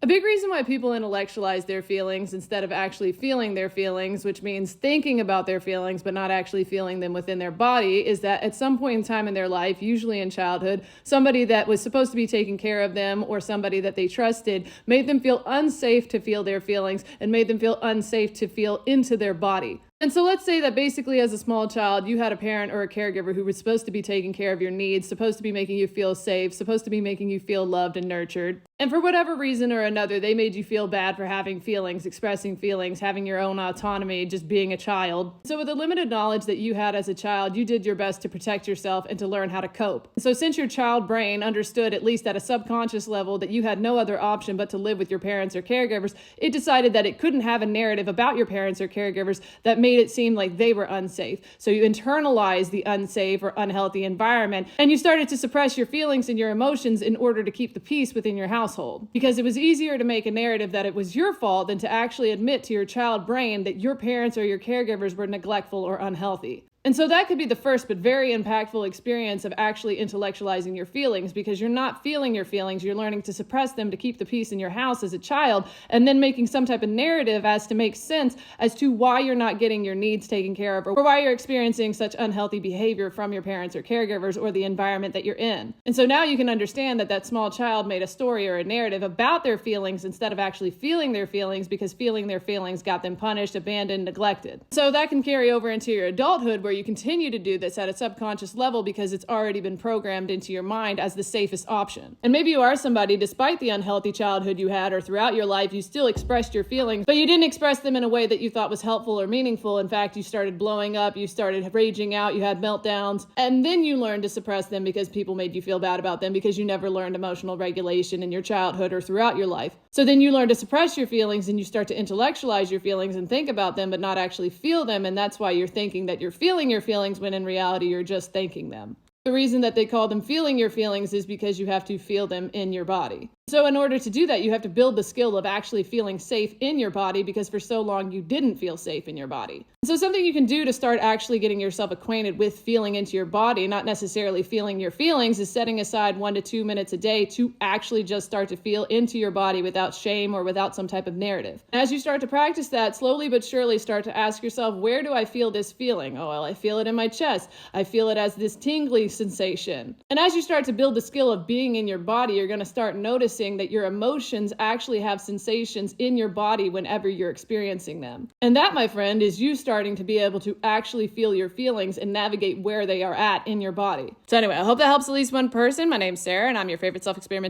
A big reason why people intellectualize their feelings instead of actually feeling their feelings, which means thinking about their feelings but not actually feeling them within their body, is that at some point in time in their life, usually in childhood, somebody that was supposed to be taking care of them or somebody that they trusted made them feel unsafe to feel their feelings and made them feel unsafe to feel into their body. And so let's say that basically as a small child, you had a parent or a caregiver who was supposed to be taking care of your needs, supposed to be making you feel safe, supposed to be making you feel loved and nurtured. And for whatever reason or another, they made you feel bad for having feelings, expressing feelings, having your own autonomy, just being a child. So with the limited knowledge that you had as a child, you did your best to protect yourself and to learn how to cope. So since your child brain understood, at least at a subconscious level, that you had no other option but to live with your parents or caregivers, it decided that it couldn't have a narrative about your parents or caregivers that made it seem like they were unsafe. So you internalized the unsafe or unhealthy environment, and you started to suppress your feelings and your emotions in order to keep the peace within your household. Because it was easier to make a narrative that it was your fault than to actually admit to your child brain that your parents or your caregivers were neglectful or unhealthy. And so that could be the first but very impactful experience of actually intellectualizing your feelings, because you're not feeling your feelings, you're learning to suppress them to keep the peace in your house as a child, and then making some type of narrative as to make sense as to why you're not getting your needs taken care of or why you're experiencing such unhealthy behavior from your parents or caregivers or the environment that you're in. And so now you can understand that that small child made a story or a narrative about their feelings instead of actually feeling their feelings, because feeling their feelings got them punished, abandoned, neglected. So that can carry over into your adulthood, where you continue to do this at a subconscious level because it's already been programmed into your mind as the safest option. And maybe you are somebody, despite the unhealthy childhood you had or throughout your life, you still expressed your feelings, but you didn't express them in a way that you thought was helpful or meaningful. In fact, you started blowing up, you started raging out, you had meltdowns, and then you learned to suppress them because people made you feel bad about them because you never learned emotional regulation in your childhood or throughout your life. So then you learn to suppress your feelings and you start to intellectualize your feelings and think about them but not actually feel them, and that's why you're thinking that you're feeling your feelings when in reality you're just thinking them. The reason that they call them feeling your feelings is because you have to feel them in your body. So in order to do that, you have to build the skill of actually feeling safe in your body, because for so long you didn't feel safe in your body. So something you can do to start actually getting yourself acquainted with feeling into your body, not necessarily feeling your feelings, is setting aside 1 to 2 minutes a day to actually just start to feel into your body without shame or without some type of narrative. As you start to practice that, slowly but surely start to ask yourself, where do I feel this feeling? Oh, well, I feel it in my chest. I feel it as this tingly sensation. And as you start to build the skill of being in your body, you're going to start noticing that your emotions actually have sensations in your body whenever you're experiencing them. And that, my friend, is you starting to be able to actually feel your feelings and navigate where they are at in your body. So anyway, I hope that helps at least one person. My name's Sarah, and I'm your favorite self-experiment